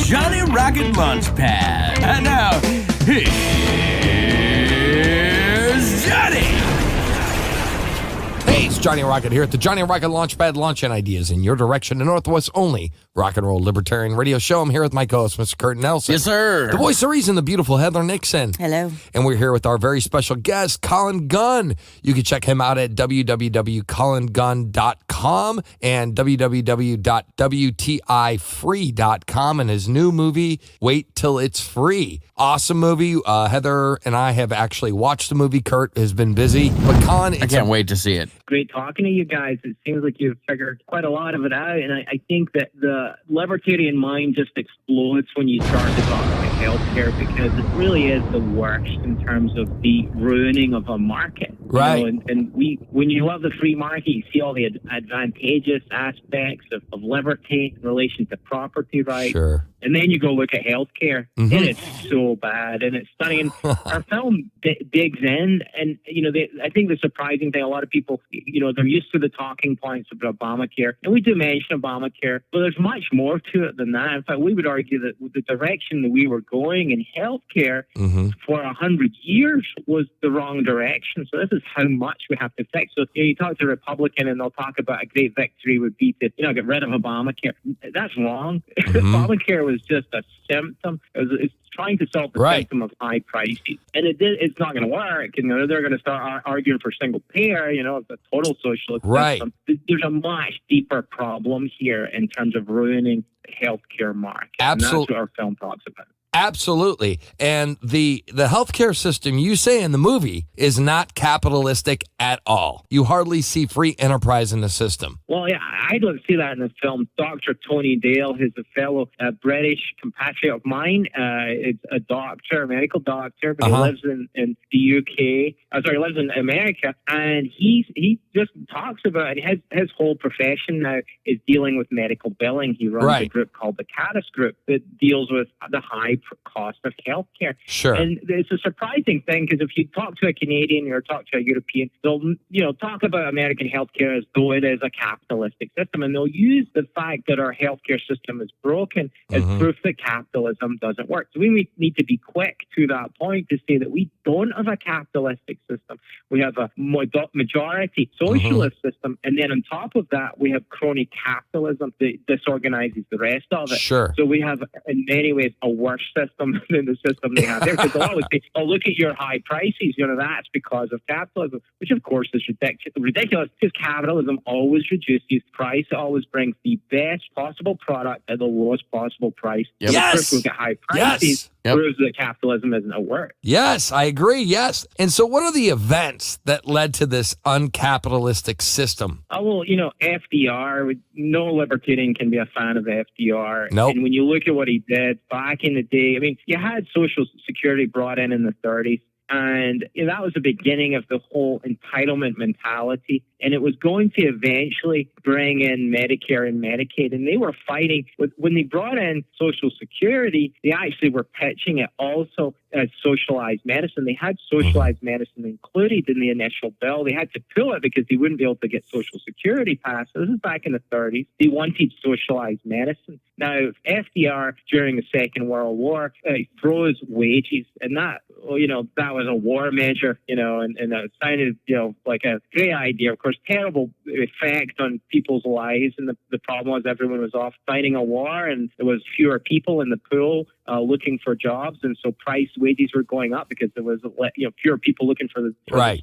Johnny Rocket Launchpad. And now, here's Johnny. Hey, it's Johnny Rocket here at the Johnny Rocket Launchpad, launching ideas in your direction, the Northwest only rock and roll libertarian radio show. I'm here with my co-host, Mr. Kurt Nelson. Yes, sir. The voice of reason, the beautiful Heather Nixon. Hello. And we're here with our very special guest, Colin Gunn. You can check him out at www.colingunn.com and www.wtifree.com and his new movie, Wait Till It's Free. Awesome movie. Heather and I have actually watched the movie. Kurt has been busy. But Colin, I can't wait to see it. Great talking to you guys. It seems like you've figured quite a lot of it out, and I think that the libertarian mind just explodes when you start to talk about healthcare, because it really is the worst in terms of the ruining of a market. Right. You know, and when you love the free market, you see all the advantageous aspects of liberty in relation to property rights. Sure. And then you go look at healthcare, and it's so bad, and it's stunning. Our film digs in, and I think the surprising thing, a lot of people, they're used to the talking points of Obamacare, and we do mention Obamacare, but there's much more to it than that. In fact, we would argue that the direction that we were going in healthcare for 100 years was the wrong direction. So this is how much we have to fix. So you talk to a Republican, and they'll talk about a great victory would be to get rid of Obamacare. That's wrong. Obamacare was just a symptom. It's trying to solve the symptom of high prices, and it's not going to work. They're going to start arguing for single payer. It's a total socialist system. There's a much deeper problem here in terms of ruining the healthcare market. Absolutely, and that's what our film talks about. Absolutely. And the healthcare system you say in the movie is not capitalistic at all. You hardly see free enterprise in the system. Well, yeah, I don't see that in the film. Dr. Tony Dale, who's a fellow British compatriot of mine, is a doctor, a medical doctor, but he lives in the UK. He lives in America, and he just talks about it. His whole profession now is dealing with medical billing. He runs a group called the Caddis Group that deals with the high cost of healthcare. Sure. And it's a surprising thing, because if you talk to a Canadian or talk to a European, they'll talk about American healthcare as though it is a capitalistic system, and they'll use the fact that our healthcare system is broken as proof that capitalism doesn't work. So we need to be quick to that point to say that we don't have a capitalistic system. We have a majority socialist system, and then on top of that, we have crony-capitalism that disorganizes the rest of it. Sure. So we have, in many ways, a worse system than the system they have there. Because they'll always say, "Oh, look at your high prices. That's because of capitalism," which of course is ridiculous. Because capitalism always reduces price. It always brings the best possible product at the lowest possible price. Yep. Yes. Look at high prices. Proves that capitalism isn't at work. Yes, I agree. Yes. And so what are the events that led to this uncapitalistic system? Oh, well, FDR, no libertarian can be a fan of FDR. Nope. And when you look at what he did back in the day, you had Social Security brought in the 30s. And that was the beginning of the whole entitlement mentality. And it was going to eventually bring in Medicare and Medicaid. And they were fighting. When they brought in Social Security, they actually were pitching it also as socialized medicine. They had socialized medicine included in the initial bill. They had to pull it because they wouldn't be able to get Social Security passed. So this is back in the 30s. They wanted socialized medicine. Now, FDR, during the Second World War, froze wages. And that was a war measure, and it sounded, like a great idea. Of course, terrible effect on people's lives. And the problem was everyone was off fighting a war, and there was fewer people in the pool looking for jobs. And so wages were going up because there was fewer people looking for the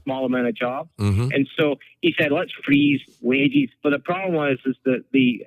small amount of jobs. And so he said, let's freeze wages. But the problem was that the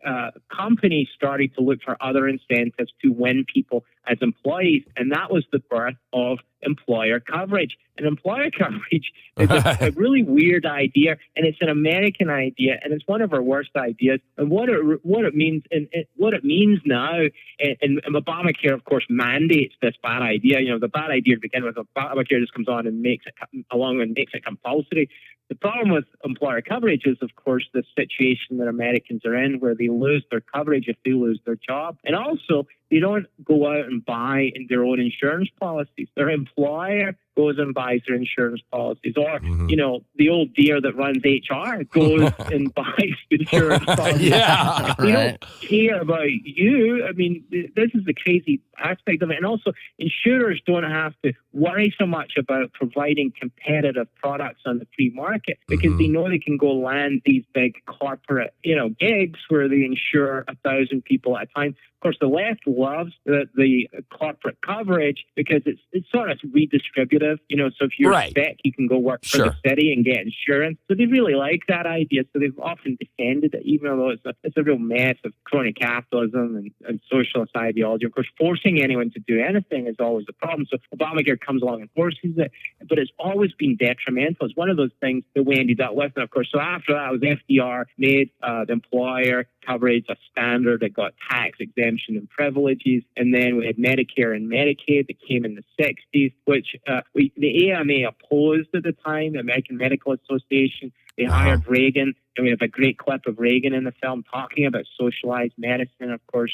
company started to look for other incentives to win people as employees. And that was the birth of employer coverage. And employer coverage is a really weird idea, and it's an American idea, and it's one of our worst ideas. And what it means, and what it means now, and Obamacare, of course, mandates this bad idea. The bad idea to begin with, Obamacare just comes on and makes it compulsory. The problem with employer coverage is, of course, the situation that Americans are in, where they lose their coverage if they lose their job. And also, they don't go out and buy their own insurance policies. Their employer goes and buys their insurance policies. Or, the old dear that runs HR goes and buys insurance policies. They don't care about you. I mean, this is the crazy aspect of it. And also, insurers don't have to worry so much about providing competitive products on the free market because they know they can go land these big corporate, gigs where they insure 1,000 people at a time. Of course, the left loves the corporate coverage because it's sort of redistributive. So if you're sick, you can go work for the city and get insurance. So they really like that idea. So they've often defended it, even though it's a real mess of crony-capitalism and socialist ideology. Of course, forcing anyone to do anything is always a problem. So Obamacare comes along and forces it, but it's always been detrimental. It's one of those things that we ended up with. And of course, so after that, was FDR made the employer coverage a standard. It got tax exemption and privileges. And then we had Medicare and Medicaid that came in the 60s, which the AMA opposed at the time, the American Medical Association. They hired Reagan, and we have a great clip of Reagan in the film talking about socialized medicine. Of course,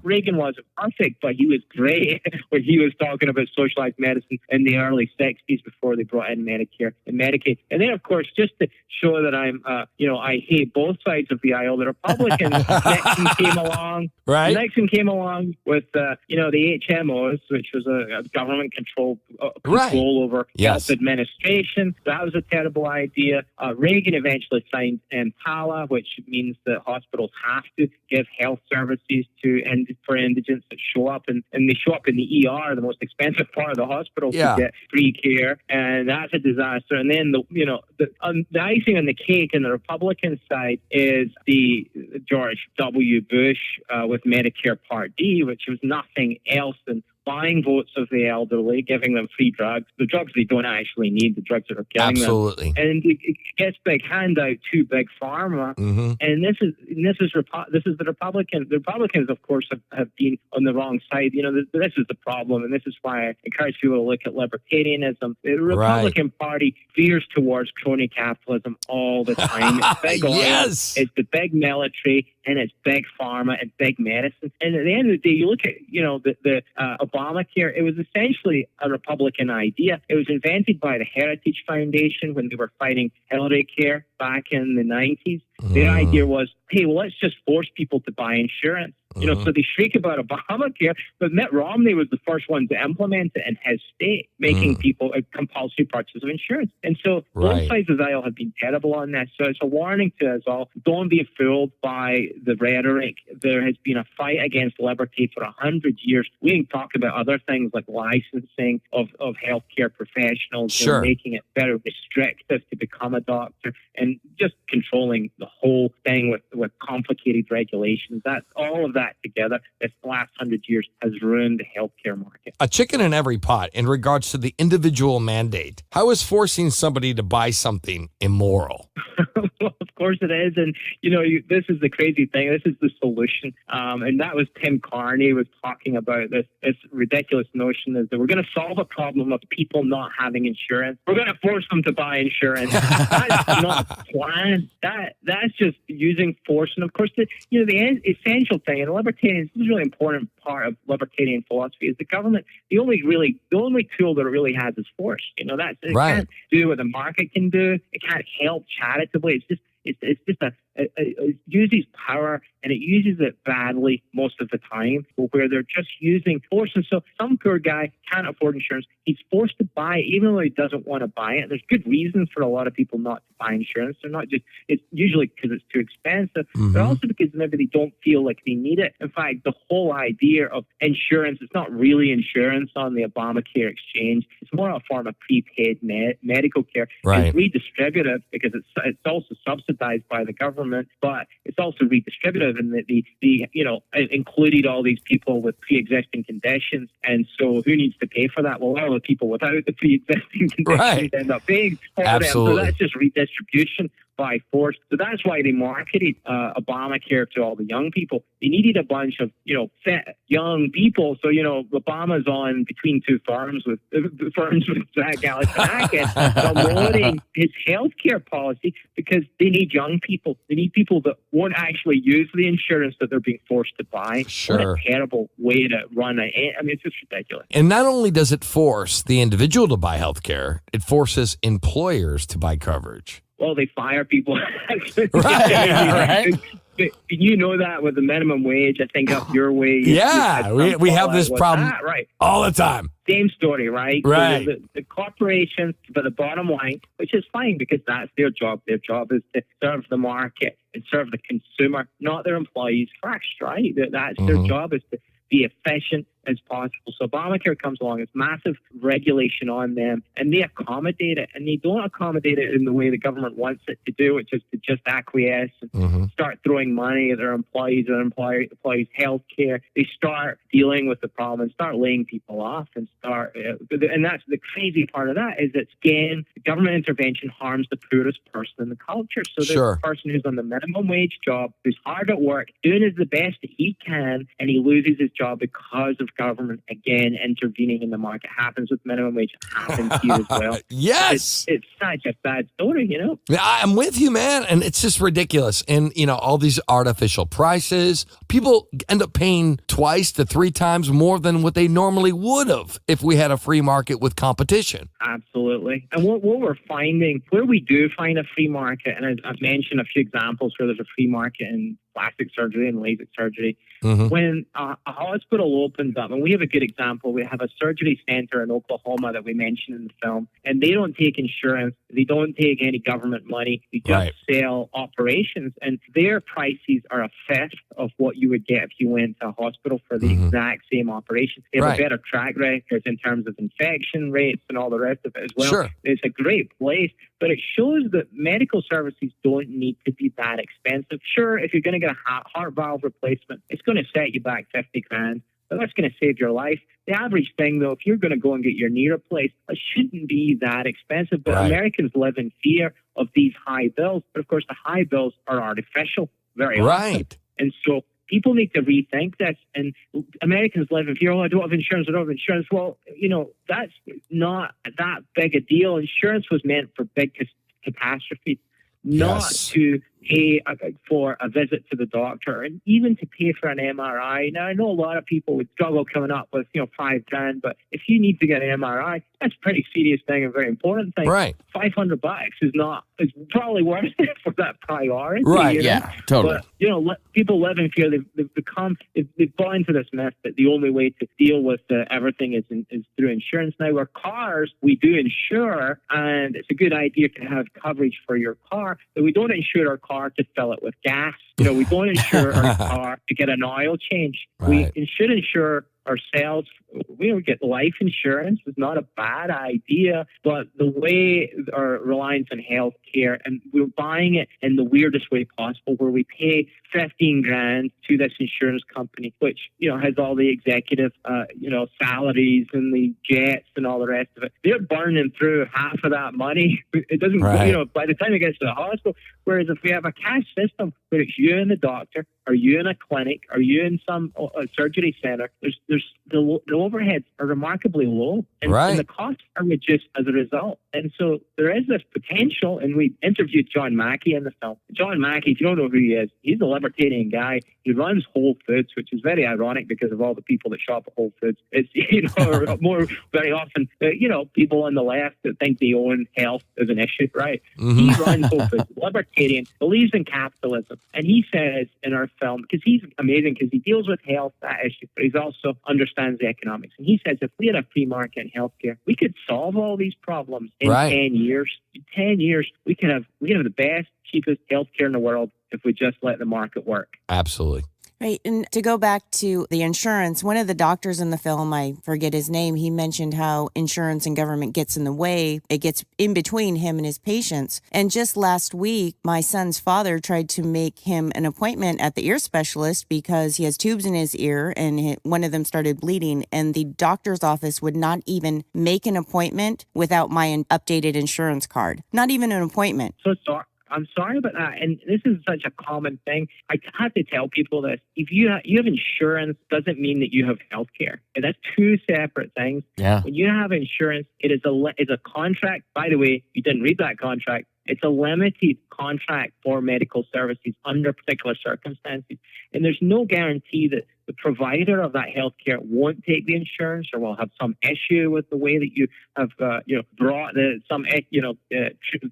Reagan wasn't perfect, but he was great when he was talking about socialized medicine in the early 60s before they brought in Medicare and Medicaid. And then, of course, just to show that I hate both sides of the aisle, the Republicans, Nixon came along. Nixon came along with, the HMOs, which was a government-controlled control over health administration. That was a terrible idea. Reagan eventually signed EMTALA, which means that hospitals have to give health services for indigents that show up, and they show up in the ER, the most expensive part of the hospital, to get free care, and that's a disaster. And then the icing on the cake on the Republican side is the George W. Bush with Medicare Part D, which was nothing else than buying votes of the elderly, giving them free drugs, the drugs they don't actually need, the drugs that are killing them. And it gets big handout to big pharma. And this is the Republican. The Republicans, of course, have been on the wrong side. This is the problem, and this is why I encourage people to look at libertarianism. The Republican Party veers towards crony-capitalism all the time. It's big oil, it's the big military, and it's big pharma and big medicine. And at the end of the day, you look at the Obamacare. It was essentially a Republican idea. It was invented by the Heritage Foundation when they were fighting eldercare back in the 90s. The idea was, hey, well, let's just force people to buy insurance. So they shriek about Obamacare, but Mitt Romney was the first one to implement it in his state, making people a compulsory purchase of insurance. And so both sides of the aisle have been terrible on this. So it's a warning to us all. Don't be fooled by the rhetoric. There has been a fight against liberty for 100 years. We can talk about other things like licensing of healthcare professionals, making it very restrictive to become a doctor, and just controlling the whole thing with complicated regulations. That's all of that together, this last 100 years has ruined the healthcare market. A chicken in every pot in regards to the individual mandate. How is forcing somebody to buy something immoral? Well, of course it is. And, this is the crazy thing. This is the solution. And that was Tim Carney was talking about this ridiculous notion is that we're going to solve a problem of people not having insurance. We're going to force them to buy insurance. That's not a plan. That's just using force. And of course, the essential thing, and libertarians, this is a really important part of libertarian philosophy, is the government, the only tool that it really has is force. It can't do what the market can do. It can't help charitably. It's just it uses power, and it uses it badly most of the time, where they're just using force. And so some poor guy can't afford insurance. He's forced to buy it, even though he doesn't want to buy it. There's good reasons for a lot of people not to buy insurance. They're not just, it's usually because it's too expensive, but also because maybe they don't feel like they need it. In fact, the whole idea of insurance, it's not really insurance on the Obamacare exchange. It's more a form of prepaid medical care. It's redistributive because it's also subsidized by the government, but it's also redistributive in that the included all these people with pre-existing conditions, and so who needs to pay for that? Well, all the people without the pre-existing conditions end up paying for them. So that's just redistribution. by force. So that's why they marketed Obamacare to all the young people. They needed a bunch of, fat young people. So, Obama's on between two firms with Zach Galifianakis promoting his healthcare policy because they need young people. They need people that won't actually use the insurance that they're being forced to buy. Sure. What a terrible way to run it's just ridiculous. And not only does it force the individual to buy health care, it forces employers to buy coverage. Well, they fire people. Right. You know that with the minimum wage, I think up your wage. Yeah, we have this problem right? all the time. Same story, right? Right. So the corporations, but the bottom line, which is fine because that's their job. Their job is to serve the market and serve the consumer, not their employees first, right? That's their job is to be efficient as possible. So Obamacare comes along, it's massive regulation on them, and they accommodate it, and they don't accommodate it in the way the government wants it to do, which is to just acquiesce and start throwing money at their employees and employees' health care. They start dealing with the problem and start laying people off and and that's the crazy part of that is that, again, the government intervention harms the poorest person in the culture. So there's a person who's on the minimum wage job, who's hard at work, doing the best that he can, and he loses his job because of government, again, intervening in the market. Happens with minimum wage, happens here as well. Yes. It's such a sad story, I'm with you, man. And it's just ridiculous. And, all these artificial prices, people end up paying 2 to 3 times more than what they normally would have if we had a free market with competition. Absolutely. And what we're finding, where we do find a free market, and I've mentioned a few examples where there's a free market in plastic surgery and LASIK surgery. When a hospital opens up, and we have a good example, we have a surgery center in Oklahoma that we mentioned in the film, and they don't take insurance, they don't take any government money, they just sell operations, and their prices are a fifth of what you would get if you went to a hospital for the exact same operation. They have a better track record in terms of infection rates and all the rest of it as well. Sure. It's a great place, but it shows that medical services don't need to be that expensive. Sure, if you're going to get a heart valve replacement, it's going to set you back $50,000, but that's going to save your life. The average thing, though, if you're going to go and get your knee replaced, it shouldn't be that expensive. But Americans live in fear of these high bills. But of course, the high bills are artificial very often. And so people need to rethink this. And Americans live in fear. Oh, I don't have insurance. Well, that's not that big a deal. Insurance was meant for big catastrophes, not to pay for a visit to the doctor, and even to pay for an MRI. Now, I know a lot of people would struggle coming up with, $5,000, but if you need to get an MRI, that's a pretty serious thing, a very important thing. Right. $500 is probably worth it for that priority. Right. Yeah, totally. But, people live in fear. They've bought into this myth that the only way to deal with everything is through insurance. Now, our cars, we do insure, and it's a good idea to have coverage for your car, but we don't insure our car to fill it with gas. We don't insure our car to get an oil change. We should insure ourselves. We don't get life insurance. It's not a bad idea, but the way our reliance on health care, and we're buying it in the weirdest way possible, where we pay $15,000 to this insurance company, which has all the executive salaries and the jets and all the rest of it. They're burning through half of that money. It doesn't by the time it gets to the hospital. Whereas if we have a cash system where it's you and the doctor, or you in a clinic, or you in some surgery center, the overheads are remarkably low, and the costs are reduced as a result. And so there is this potential, and we interviewed John Mackey in the film. John Mackey, if you don't know who he is, he's a libertarian guy. He runs Whole Foods, which is very ironic because of all the people that shop at Whole Foods. It's, more very often, people on the left that think they own health as an issue, right? He runs Whole Foods, libertarian, believes in capitalism. And he says in our film, because he's amazing, because he deals with health, that issue, but he also understands the economics. And he says if we had a free market in healthcare, we could solve all these problems in 10 years. In 10 years, we can have the best, cheapest healthcare in the world if we just let the market work. Absolutely. Right. And to go back to the insurance, one of the doctors in the film, I forget his name, he mentioned how insurance and government gets in the way. It gets in between him and his patients. And just last week, my son's father tried to make him an appointment at the ear specialist because he has tubes in his ear and one of them started bleeding. And the doctor's office would not even make an appointment without my updated insurance card. Not even an appointment. So sorry. I'm sorry about that. And this is such a common thing. I have to tell people this. If you have insurance, doesn't mean that you have health care. And that's two separate things. Yeah. When you have insurance, it is a contract. By the way, you didn't read that contract. It's a limited contract for medical services under particular circumstances. And there's no guarantee that the provider of that healthcare won't take the insurance or will have some issue with the way that you have, brought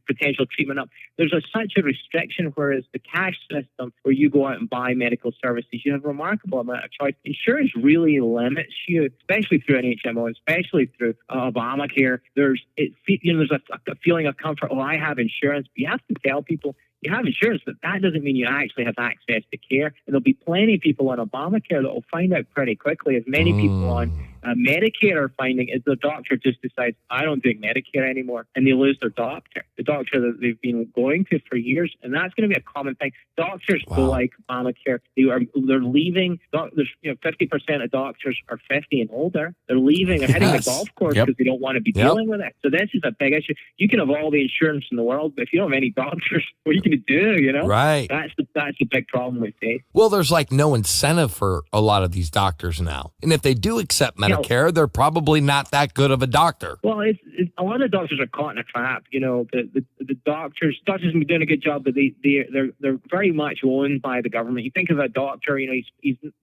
potential treatment up. There's such a restriction, whereas the cash system where you go out and buy medical services, you have a remarkable amount of choice. Insurance really limits you, especially through an HMO, especially through Obamacare. There's a feeling of comfort. Oh, I have insurance. But you have to tell people you have insurance, but that doesn't mean you actually have access to care. And there'll be plenty of people on Obamacare that will find out pretty quickly, as many people on Medicare are finding, is the doctor just decides, I don't do Medicare anymore, and they lose their doctor, the doctor that they've been going to for years. And that's going to be a common thing. Doctors go like Obamacare. They're leaving. There's 50% of doctors are 50 and older. They're leaving. They're heading to golf course because they don't want to be dealing with it. So this is a big issue. You can have all the insurance in the world, but if you don't have any doctors, what are you going to do? Right. That's the big problem we face. Well, there's like no incentive for a lot of these doctors now, and if they do accept Medicare, they're probably not that good of a doctor. Well, a lot of doctors are caught in a trap. The doctors have been doing a good job, but they're very much owned by the government. You think of a doctor, he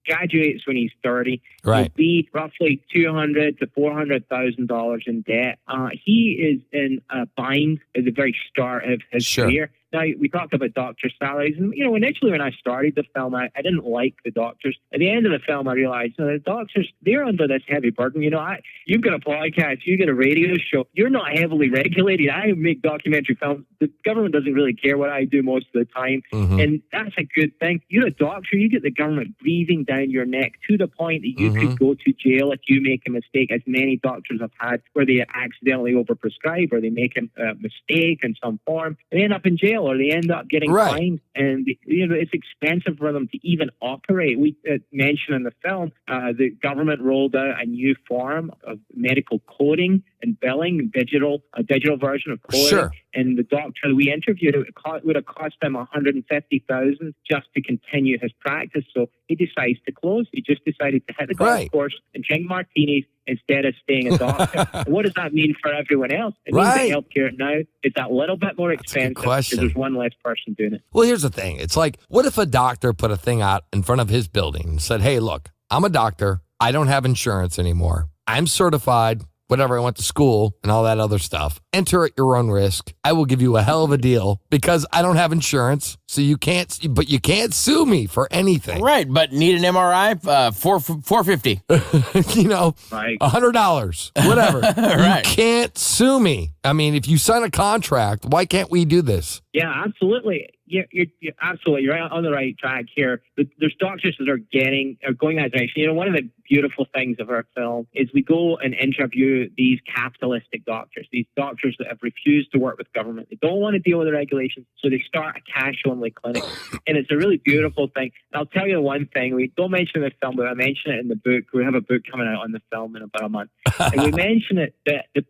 graduates when he's 30. Right. He'll be roughly $200,000 to $400,000 in debt. He is in a bind at the very start of his career. Now, we talked about doctor salaries. And, initially when I started the film, I didn't like the doctors. At the end of the film, I realized the doctors, they're under this heavy burden. You've got a podcast, you've got a radio show. You're not heavily regulated. I make documentary films. The government doesn't really care what I do most of the time. Mm-hmm. And that's a good thing. You're a doctor. You get the government breathing down your neck to the point that you could go to jail if you make a mistake, as many doctors have had, where they accidentally overprescribe or they make a mistake in some form and they end up in jail, or they end up getting fined, and it's expensive for them to even operate. We mentioned in the film the government rolled out a new form of medical coding and billing, a digital version of coding. Sure. And the doctor that we interviewed, it would have cost him $150,000 just to continue his practice. So he decides to close. He just decided to hit the golf course and drink martinis instead of staying a doctor. What does that mean for everyone else? It means that healthcare now is that little bit more expensive because there's one less person doing it. Well, here's the thing. It's like, what if a doctor put a thing out in front of his building and said, hey, look, I'm a doctor. I don't have insurance anymore. I'm certified. Whatever, I went to school and all that other stuff. Enter at your own risk. I will give you a hell of a deal because I don't have insurance. So you can't sue me for anything. Right, but need an MRI, $450. $100, whatever. Right. You can't sue me. I mean, if you sign a contract, why can't we do this? Yeah, absolutely. You're absolutely right on the right track here. There's doctors that are going that direction. One of the beautiful things of our film is we go and interview these capitalistic doctors, these doctors that have refused to work with government. They don't want to deal with the regulations, so they start a cash-only clinic. And it's a really beautiful thing. And I'll tell you one thing. We don't mention it in the film, but I mention it in the book. We have a book coming out on the film in about a month. And we mention it that the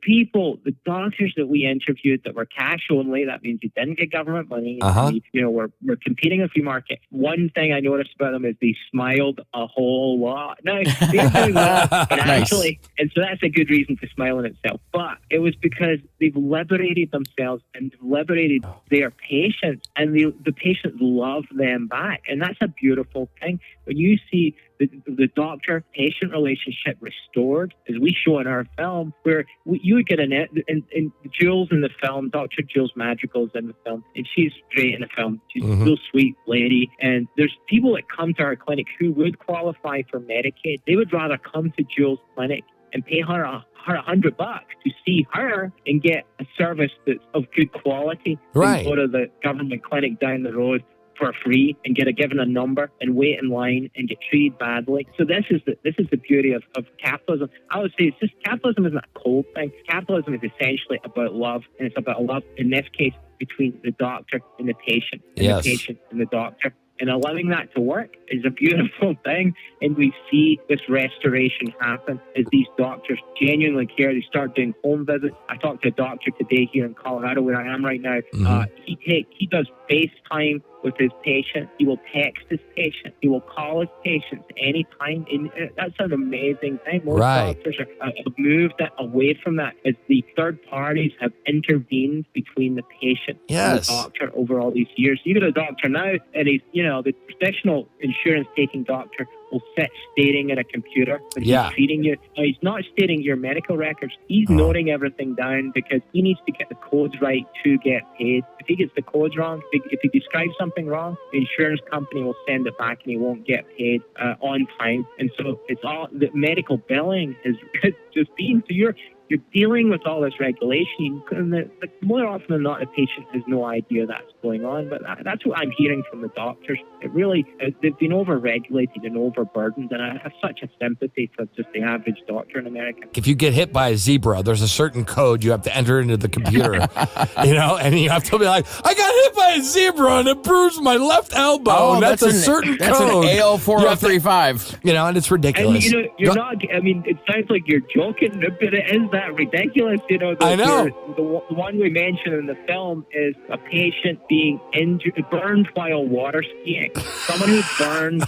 doctors that we interviewed that were cash-only, that means they didn't get government money. We're competing in a free market. One thing I noticed about them is they smiled a whole lot. Now, they're doing well financially, and so that's a good reason to smile in itself. But it was because they've liberated themselves and liberated their patients, and the patients love them back. And that's a beautiful thing. When you see the doctor-patient relationship restored, as we show in our film, where you would get and Jules in the film, Dr. Jules Madrigal's in the film, and she's great in the film. She's a real sweet lady. And there's people that come to our clinic who would qualify for Medicaid. They would rather come to Jules' clinic and pay her $100 to see her and get a service that's of good quality than go to the government clinic down the road for free and get given a number and wait in line and get treated badly. So this is the beauty of capitalism. I would say capitalism isn't a cold thing. Capitalism is essentially about love, and it's about love in this case between the doctor and the patient, and the patient and the doctor. And allowing that to work is a beautiful thing. And we see this restoration happen as these doctors genuinely care. They start doing home visits. I talked to a doctor today here in Colorado, where I am right now. He does FaceTime with his patient. He will text his patient. He will call his patients anytime. And that's an amazing thing. Most doctors have moved away from that as the third parties have intervened between the patient and the doctor over all these years. You get a doctor now, and he's, the traditional insurance-taking doctor will sit staring at a computer, but he's treating you. Now, he's not stating your medical records. He's noting everything down because he needs to get the codes right to get paid. If he gets the codes wrong, if he describes something wrong, the insurance company will send it back and he won't get paid on time. And so it's all the medical billing is just being. So you're dealing with all this regulation, and more often than not, the patient has no idea that's going on. But that's what I'm hearing from the doctors. It really, they've been over-regulated and overburdened, and I have such a sympathy for just the average doctor in America. If you get hit by a zebra, there's a certain code you have to enter into the computer, and you have to be like, I got hit by a zebra and it bruised my left elbow. Oh, and that's a certain that's code. That's an AL4035. And it's ridiculous. And, you're not, it sounds like you're joking, but it is that ridiculous. I know. The one we mentioned in the film is a patient being burned while water skiing. Someone who burned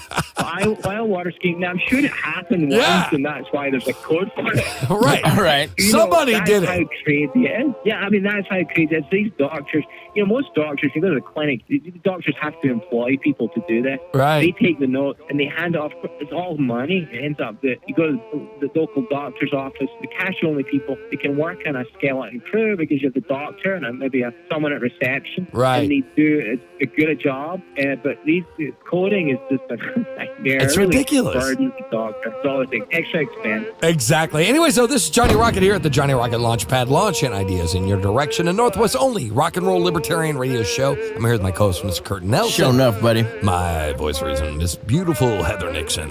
while water skiing. Now, I'm sure it happened once, and that's why there's a code for it. Right. Somebody did it. That's how crazy it is. Yeah, that's how crazy it is. These doctors, most doctors, you go to the clinic, the doctors have to employ people to do this. Right. They take the notes and they hand off. It's all money. It ends up that you go to the local doctor's office, the cash-only people, they can work on a skeleton crew because you have the doctor and maybe someone at reception. Right. And they do a good job. But these coding is just a nightmare. It's really ridiculous. Burdens the doctor. It's all extra expense. Exactly. Anyway, so this is Johnny Rocket here at the Johnny Rocket Launchpad, launching ideas in your direction. And Northwest's only rock and roll libertarian radio show. I'm here with my co-host, Mr. Curtin Nelson. Sure enough, buddy. My voice reason, Miss beautiful Heather Nixon.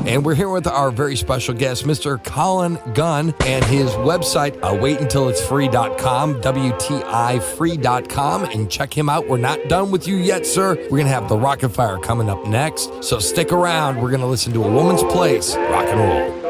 And we're here with our very special guest, Mr. Colin Gunn, and his website, waituntilitsfree.com, WTIfree.com, and check him out. We're not done with you yet, sir. We're going to have the Rocket Fire coming up next, so stick around. We're going to listen to A Woman's Place, rock and roll.